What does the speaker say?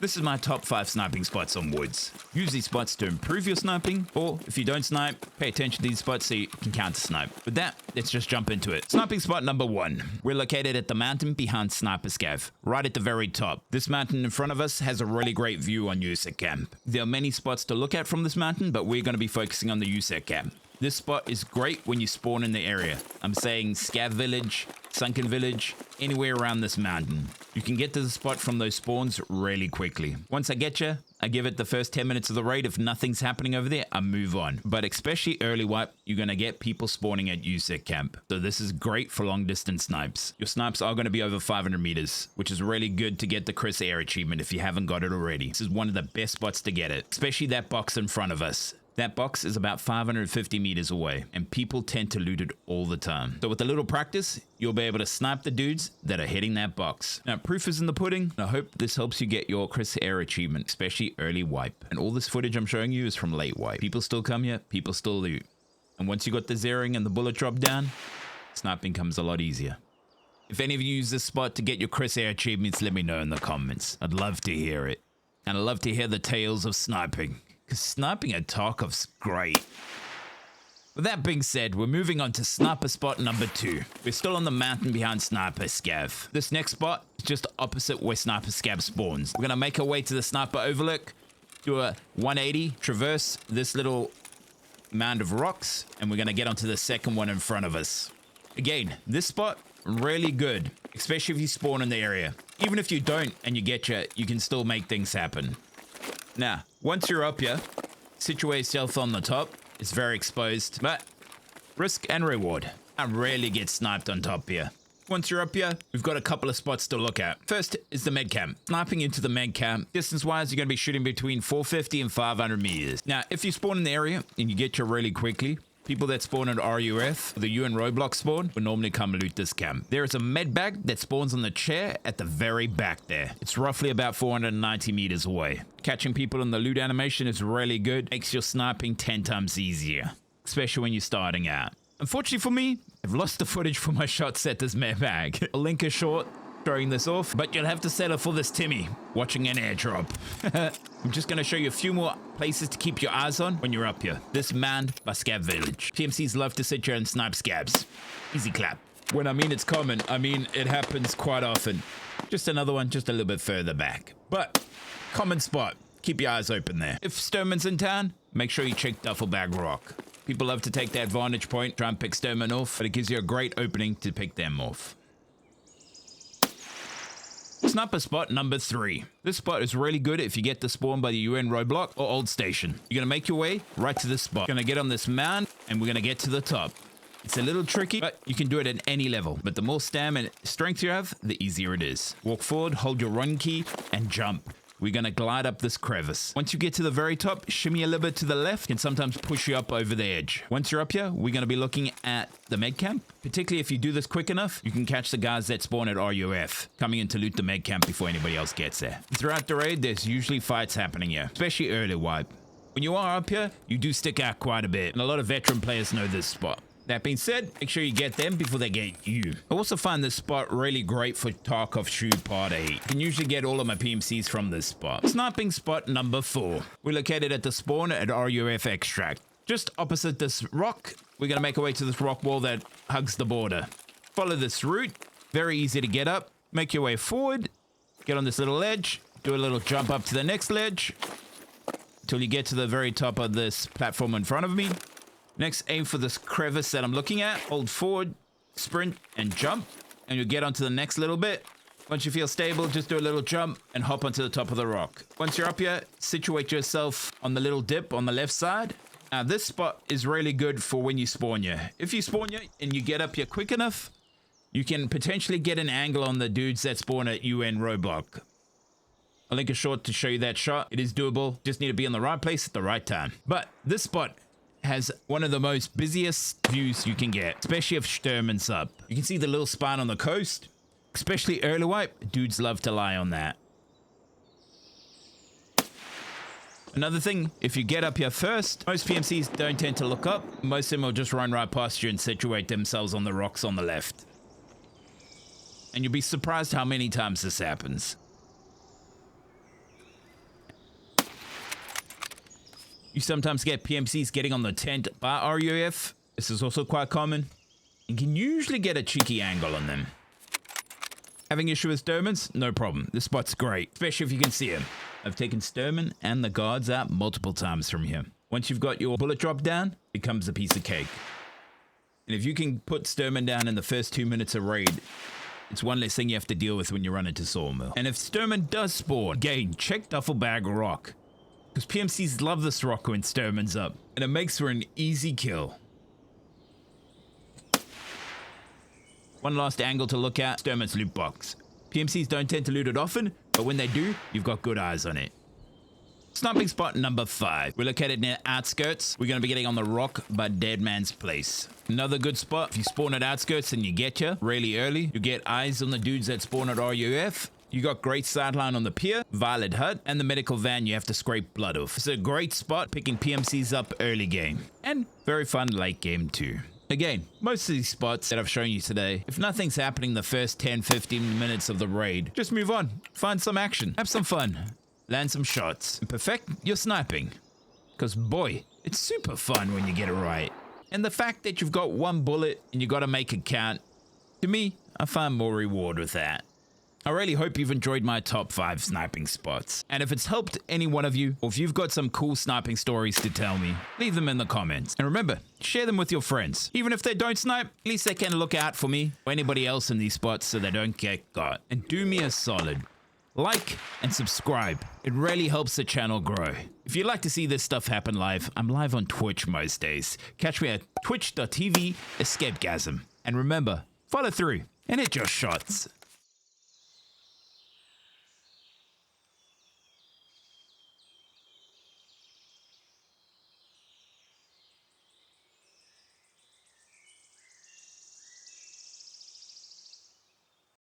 This is my top 5 sniping spots on Woods. Use these spots to improve your sniping, or if you don't snipe, pay attention to these spots so you can counter snipe. With that, let's just jump into it. Sniping spot number 1. We're located at the mountain behind Sniper Scav, right at the very top. This mountain in front of us has a really great view on USEC camp. There are many spots to look at from this mountain, but we're going to be focusing on the USEC camp. This spot is great when you spawn in the area. I'm saying Scav Village, Sunken Village, anywhere around this mountain. You can get to the spot from those spawns really quickly. Once I get you, I give it the first 10 minutes of the raid. If nothing's happening over there, I move on. But especially early wipe, you're going to get people spawning at USEC camp. So this is great for long distance snipes. Your snipes are going to be over 500 meters, which is really good to get the Chris Air achievement if you haven't got it already. This is one of the best spots to get it, especially that box in front of us. That box is about 550 meters away, and people tend to loot it all the time. So with a little practice, you'll be able to snipe the dudes that are hitting that box. Now, proof is in the pudding, and I hope this helps you get your Chris Air achievement, especially early wipe. And all this footage I'm showing you is from late wipe. People still come here, people still loot. And once you got the zeroing and the bullet drop down, sniping comes a lot easier. If any of you use this spot to get your Chris Air achievements, let me know in the comments. I'd love to hear it. And I'd love to hear the tales of sniping. Because sniping at Tarkov's great. With that being said, we're moving on to sniper spot number 2. We're still on the mountain behind Sniper Scav. This next spot is just opposite where Sniper Scav spawns. We're going to make our way to the sniper overlook, do a 180, traverse this little mound of rocks, and we're going to get onto the second one in front of us. Again, this spot, really good, especially if you spawn in the area. Even if you don't and you get you can still make things happen. Now, once you're up here, situate yourself on the top. It's very exposed, but risk and reward. I rarely get sniped on top here. Once you're up here, we've got a couple of spots to look at. First is the med camp. Sniping into the med camp, distance-wise, you're going to be shooting between 450 and 500 meters. Now, if you spawn in the area and you get you really quickly, people that spawn at RUF, the UN roadblock spawn, will normally come loot this camp. There is a med bag that spawns on the chair at the very back there. It's roughly about 490 meters away. Catching people in the loot animation is really good. Makes your sniping 10 times easier, especially when you're starting out. Unfortunately for me, I've lost the footage for my shots at this med bag. I'll link a short showing this off, but you'll have to settle for this Timmy watching an airdrop. I'm just going to show you a few more places to keep your eyes on when you're up here. This manned by Scav Village. PMCs love to sit here and snipe scabs. Easy clap. When I mean it's common, I mean it happens quite often. Just another one just a little bit further back. But common spot. Keep your eyes open there. If Sturman's in town, make sure you check Duffel Bag Rock. People love to take that vantage point, try and pick Sturman off, but it gives you a great opening to pick them off. Sniper spot number 3. This spot is really good if you get to spawn by the UN roadblock or old station. You're going to make your way right to this spot. You're going to get on this mound and we're going to get to the top. It's a little tricky, but you can do it at any level. But the more stamina and strength you have, the easier it is. Walk forward, hold your run key and jump. We're going to glide up this crevice. Once you get to the very top, shimmy a little bit to the left, can sometimes push you up over the edge. Once you're up here, we're going to be looking at the med camp. Particularly if you do this quick enough, you can catch the guys that spawn at RUF, coming in to loot the med camp before anybody else gets there. Throughout the raid, there's usually fights happening here, especially early wipe. When you are up here, you do stick out quite a bit, and a lot of veteran players know this spot. That being said, make sure you get them before they get you. I also find this spot really great for Tarkov Shoot Part 8. You can usually get all of my PMCs from this spot. Sniping spot number 4. We're located at the spawn at RUF Extract. Just opposite this rock, we're going to make our way to this rock wall that hugs the border. Follow this route. Very easy to get up. Make your way forward. Get on this little ledge. Do a little jump up to the next ledge until you get to the very top of this platform in front of me. Next, aim for this crevice that I'm looking at. Hold forward, sprint, and jump. And you'll get onto the next little bit. Once you feel stable, just do a little jump and hop onto the top of the rock. Once you're up here, situate yourself on the little dip on the left side. Now, this spot is really good for when you spawn here. If you spawn here and you get up here quick enough, you can potentially get an angle on the dudes that spawn at UN roadblock. I'll link a short to show you that shot. It is doable. Just need to be in the right place at the right time. But this spot has one of the most busiest views you can get, especially if Sturman's up. You can see the little spine on the coast, especially early wipe. Dudes love to lie on that. Another thing, if you get up here first, most PMCs don't tend to look up. Most of them will just run right past you and situate themselves on the rocks on the left. And you'll be surprised how many times this happens. You sometimes get PMCs getting on the tent by RUF. This is also quite common. You can usually get a cheeky angle on them. Having issue with Sturmans? No problem. This spot's great, especially if you can see him. I've taken Sturman and the guards out multiple times from here. Once you've got your bullet drop down, it becomes a piece of cake. And if you can put Sturman down in the first 2 minutes of raid, it's one less thing you have to deal with when you run into Sawmill. And if Sturman does spawn, again, check Duffel Bag Rock. Because PMCs love this rock when Sturman's up. And it makes for an easy kill. One last angle to look at, Sturman's loot box. PMCs don't tend to loot it often, but when they do, you've got good eyes on it. Sniping spot number 5. We're located near outskirts. We're going to be getting on the rock by Dead Man's Place. Another good spot. If you spawn at outskirts and you get you really early, you get eyes on the dudes that spawn at RUF. You got great sideline on the pier, Violet Hut, and the medical van you have to scrape blood off. It's a great spot picking PMCs up early game. And very fun late game too. Again, most of these spots that I've shown you today, if nothing's happening the first 10-15 minutes of the raid, just move on, find some action, have some fun, land some shots, and perfect your sniping. Because boy, it's super fun when you get it right. And the fact that you've got one bullet and you gotta make it count, to me, I find more reward with that. I really hope you've enjoyed my top 5 sniping spots. And if it's helped any one of you, or if you've got some cool sniping stories to tell me, leave them in the comments. And remember, share them with your friends. Even if they don't snipe, at least they can look out for me or anybody else in these spots so they don't get got. And do me a solid. Like and subscribe. It really helps the channel grow. If you'd like to see this stuff happen live, I'm live on Twitch most days. Catch me at twitch.tv/EscGAZm. And remember, follow through and hit your shots.